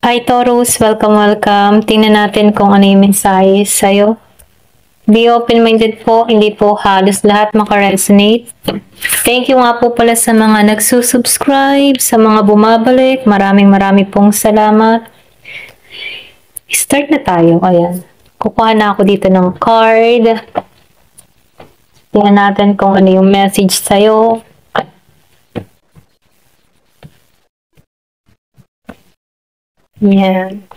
Hi Taurus, welcome. Tingnan natin kung ano yung mensahe sa'yo. Be open-minded po, hindi po halos lahat makaresonate. Thank you nga po pala sa mga nagsusubscribe, sa mga bumabalik. Maraming pong salamat. Start na tayo. Ayan. Kukuha na ako dito ng card. Tingnan natin kung ano yung message sa'yo. Yan.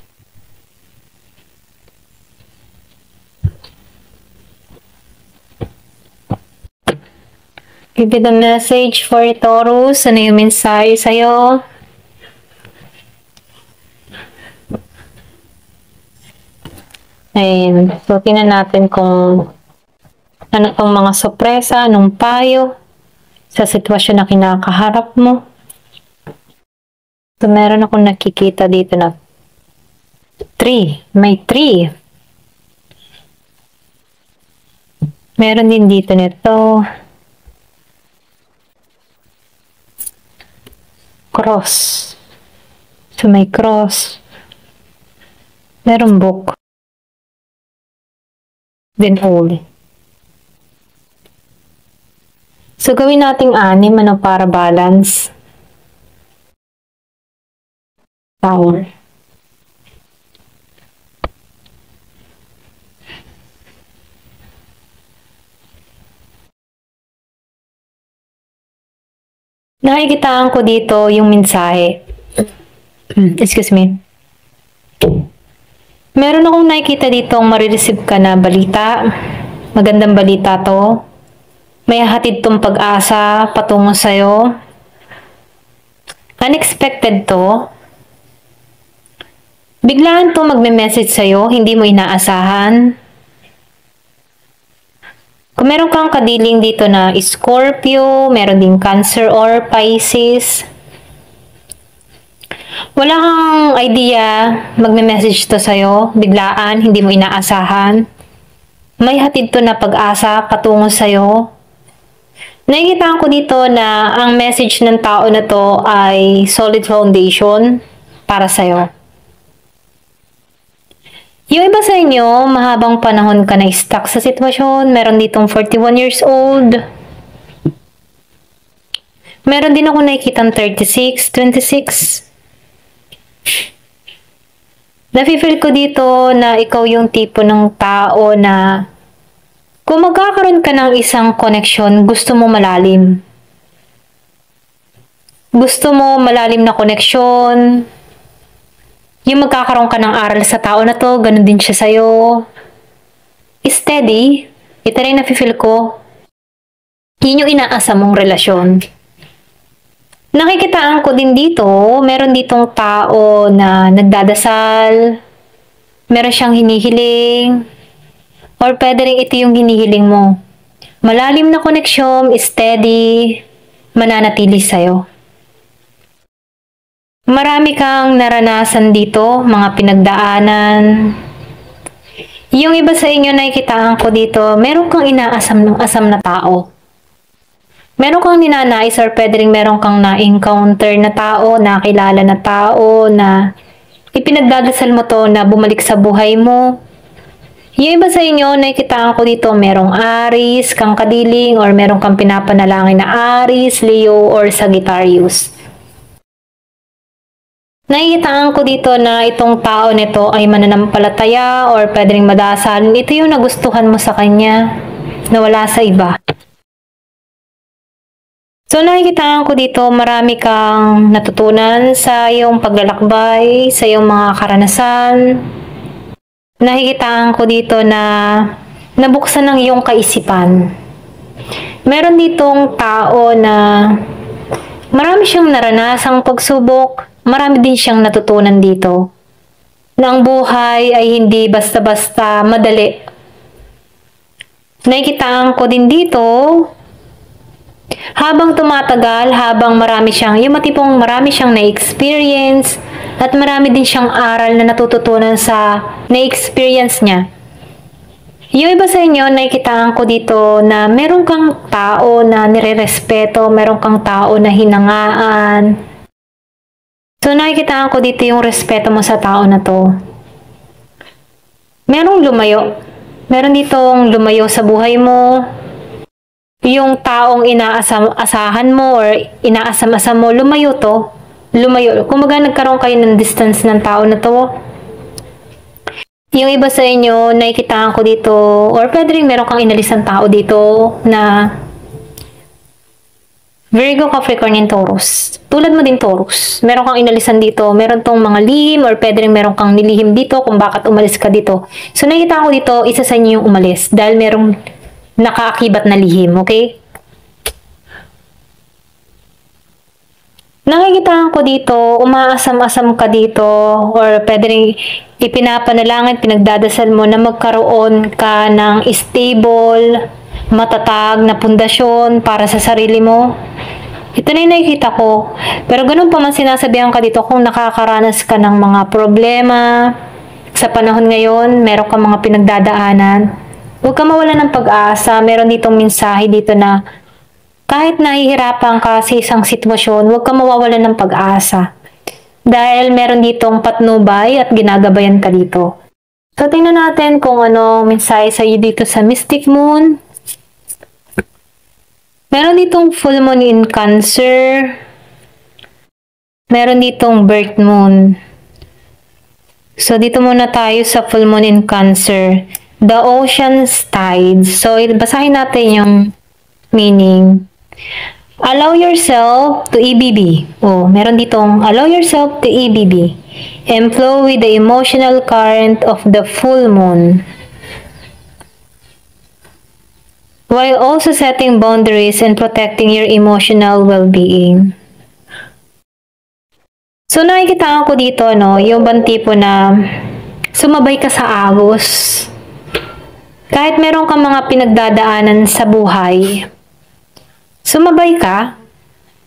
Give me the message for Taurus. Ano yung mensahe sa'yo? Ayan. So, tingnan natin kung ano pang mga sorpresa, anong payo sa sitwasyon na kinakaharap mo. So, meron akong nakikita dito na 3. May 3. Meron din dito nito. Cross. So, may cross. Meron book. Then all. So, gawin nating 6, ano, para balance. Tower. Nakikitaan ko dito yung mensahe. Excuse me. Meron akong nakikita dito marireceive ka na balita. Magandang balita to. May hatid tong pag-asa patungo sa'yo. Unexpected to. Biglaan to magme-message sa'yo, hindi mo inaasahan. Kung meron kang kadiling dito na Scorpio, meron din Cancer or Pisces. Wala kang idea, magme-message to sa'yo, biglaan, hindi mo inaasahan. May hatid to na pag-asa patungo sa'yo. Nakikita ko dito na ang message ng tao na to ay solid foundation para sa'yo. Yung iba sa inyo, mahabang panahon ka na stuck sa sitwasyon. Meron ditong 41 years old. Meron din ako nakikitang 36, 26. Nafe-feel ko dito na ikaw yung tipo ng tao na kung magkakaroon ka ng isang connection, gusto mo malalim. Gusto mo malalim na connection. Yung magkakaroon ka ng aral sa tao na to, ganun din siya sa'yo. Steady. Ito rin nafe-feel ko. Yun yung inaasa mong relasyon. Nakikitaan ko din dito, meron ditong tao na nagdadasal, meron siyang hinihiling, or pwede rin ito yung hinihiling mo. Malalim na koneksyon, steady, mananatili sa'yo. Marami kang naranasan dito, mga pinagdaanan. Yung iba sa inyo nakikitaan ko dito, meron kang inaasam ng asam na tao. Meron kang ninanais or pwede rin meron kang na-encounter na tao, nakilala na tao, na ipinagdadasal mo to na bumalik sa buhay mo. Yung iba sa inyo, nakikitaan ko dito, merong Aries, kang kadiling, or meron kang pinapanalangin na Aries, Leo, or Sagittarius. Nakikitaan ko dito na itong tao nito ay mananampalataya or pwede rin madasalin. Ito yung nagustuhan mo sa kanya na wala sa iba. So nakikitaan ko dito marami kang natutunan sa iyong paglalakbay, sa iyong mga karanasan. Nakikitaan ko dito na nabuksan ng iyong kaisipan. Meron ditong tao na marami siyang naranasang pagsubok. Marami din siyang natutunan dito. Na ang buhay ay hindi basta-basta madali. Nakikitaan ko din dito, habang tumatagal, habang marami siyang, yung matipong marami siyang na-experience, at marami din siyang aral na natututunan sa na-experience niya. Yung iba sa inyo, nakikitaan ko dito na meron kang tao na nire-respeto, meron kang tao na hinangaan. So, nakikitaan ko dito yung respeto mo sa tao na to. Merong lumayo. Meron ditong lumayo sa buhay mo. Yung taong inaasahan mo or inaasam-asam mo, lumayo to. Lumayo. Kumaga nagkaroon kayo ng distance ng tao na to. Yung iba sa inyo, nakikitaan ko dito, or pwede rin meron kang inalis ng tao dito na Virgo, Capricorn, Taurus. Tulad mo din, Taurus. Meron kang inalisan dito. Meron tong mga lihim or pwede rin meron kang nilihim dito kung bakit umalis ka dito. So, nakikita ko dito, isa sa inyo yung umalis dahil merong nakaakibat na lihim, okay? Nakikita ko dito, umaasam-asam ka dito or pwede rin ipinapanalangin, pinagdadasal mo na magkaroon ka ng stable, matatag na pundasyon para sa sarili mo. Ito na yung nakikita ko. Pero ganun pa man sinasabihan ka dito kung nakakaranas ka ng mga problema sa panahon ngayon, meron ka mga pinagdadaanan, huwag ka mawala ng pag-asa. Meron ditong mensahe dito na kahit nahihirapan ka sa isang sitwasyon, huwag ka mawawalan ng pag-asa. Dahil meron ditong patnubay at ginagabayan ka dito. So, tingnan natin kung ano mensahe sa iyo dito sa Mystic Moon. Meron ditong full moon in Cancer. Meron ditong birth moon. So, dito muna tayo sa full moon in Cancer. The ocean's tides. So, basahin natin yung meaning. Allow yourself to EBB. Oh, meron ditong allow yourself to EBB and flow with the emotional current of the full moon. While also setting boundaries and protecting your emotional well-being. So, nakikita ko dito, no, yung bang tipo na sumabay ka sa agos. Kahit meron kang mga pinagdadaanan sa buhay, sumabay ka,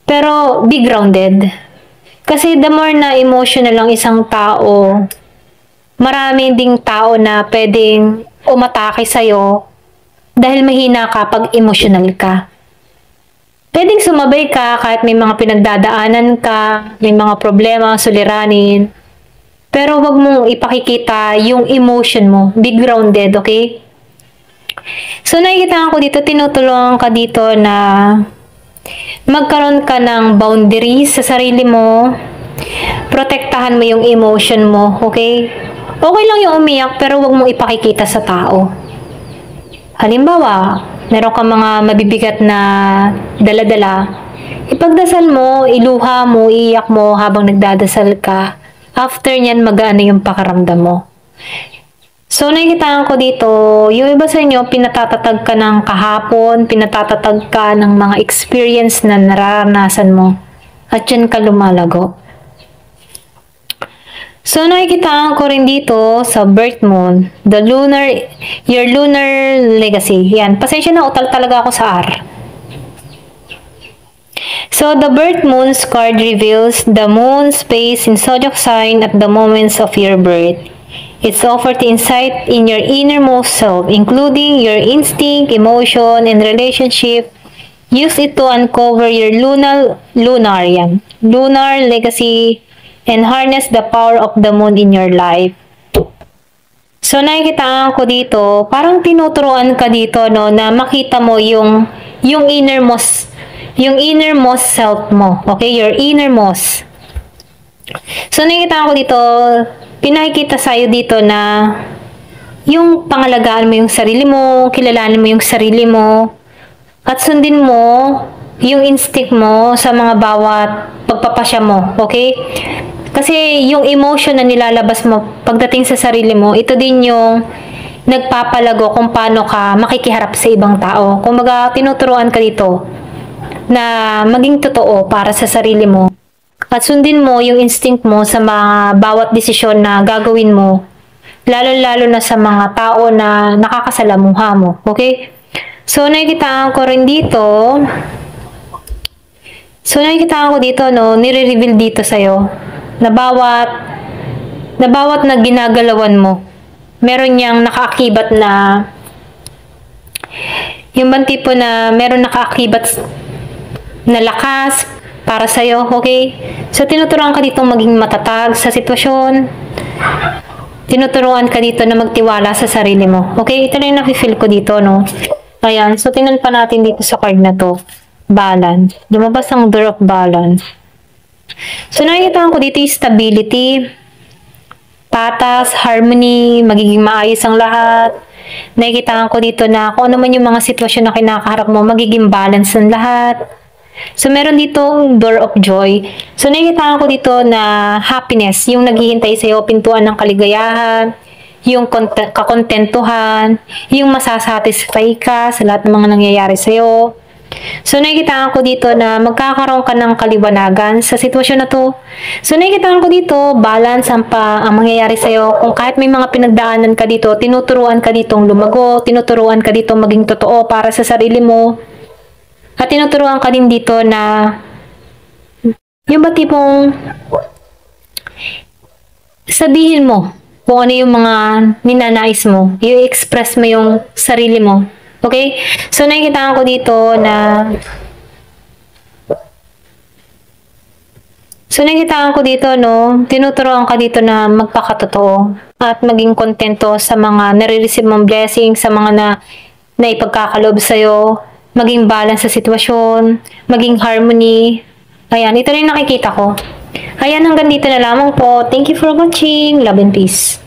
pero be grounded. Kasi the more na emotional ang isang tao, marami ding tao na pwedeng umatake sa'yo dahil mahina ka pag emotional ka. Pwedeng sumabay ka kahit may mga pinagdadaanan ka, may mga problema, suliranin, pero wag mong ipakikita yung emotion mo. Be grounded, okay? So, nakikita ko dito, tinutulungan ka dito na magkaroon ka ng boundaries sa sarili mo. Protektahan mo yung emotion mo, okay? Okay lang yung umiyak, pero wag mong ipakikita sa tao. Halimbawa, meron kang mga mabibigat na dala-dala. Ipagdasal mo, iluha mo, iiyak mo habang nagdadasal ka. After nyan, mag-ano yung pakaramdam mo. So, nakikita ko dito, yung iba sa inyo, pinatatatag ka ng kahapon, pinatatatag ka ng mga experience na nararanasan mo. At yan ka lumalago. So, nakikita ko rin dito sa birth moon, your lunar legacy. Yan, pasensya na, utal talaga ako sa R. So, the birth moon's card reveals the moon's phase in zodiac sign at the moments of your birth. It's offered insight in your innermost self, including your instinct, emotion, and relationship. Use it to uncover your lunar legacy and harness the power of the moon in your life. So, nakikita ko dito, parang tinuturuan ka dito, no, na makita mo yung innermost self mo. Okay? Your innermost. So, nakikita ko dito, pinakikita sa'yo dito na yung pangalagaan mo yung sarili mo, kilalanin mo yung sarili mo, at sundin mo yung instinct mo sa mga bawat pagpapasya mo, okay? Kasi yung emotion na nilalabas mo pagdating sa sarili mo, ito din yung nagpapalago kung paano ka makikiharap sa ibang tao. Kumbaga, tinuturuan ka dito na maging totoo para sa sarili mo. At sundin mo yung instinct mo sa mga bawat desisyon na gagawin mo, lalo-lalo na sa mga tao na nakakasalamuha mo. Okay? So, nakikita ko rin dito, no, nire-reveal dito sa'yo, na bawat na ginagalawan mo, meron niyang nakaakibat na, yung bang tipo na meron nakaakibat na lakas, para sa'yo, okay? So, tinuturuan ka dito maging matatag sa sitwasyon. Tinuturuan ka dito na magtiwala sa sarili mo. Okay? Ito na yung nafe-feel ko dito, no? Ayan. So, tingnan pa natin dito sa card na to. Balance. Lumabas ang Door of Balance. So, nakikita ko dito yung stability, patas, harmony, magiging maayos ang lahat. Nakikita ko dito na kung ano man yung mga sitwasyon na kinakaharap mo, magiging balance ang lahat. So, meron dito Door of Joy. So, nakikita ko dito na happiness, yung naghihintay sa'yo, pintuan ng kaligayahan, yung kakontentuhan, yung masasatisfy ka sa lahat ng mga nangyayari sa'yo. So, nakikita ko dito na magkakaroon ka ng kaliwanagan sa sitwasyon na to. So, nakikita ko dito, balance ang mangyayari sa'yo. Kung kahit may mga pinagdaanan ka dito, tinuturuan ka ditong lumago, tinuturuan ka ditong maging totoo para sa sarili mo. At tinuturuan ka din dito na yung ba tipong sabihin mo kung ano yung mga ninanais mo, i-express mo yung sarili mo. Okay? So, nakikita ko dito na no, tinuturuan ka dito na magpakatotoo at maging kontento sa mga nare-receive mong blessing, sa mga na ipagkakalob sa'yo, maging balance sa sitwasyon, maging harmony. Ayan, ito rin nakikita ko. Ayan, hanggang dito na lamang po. Thank you for watching. Love and peace.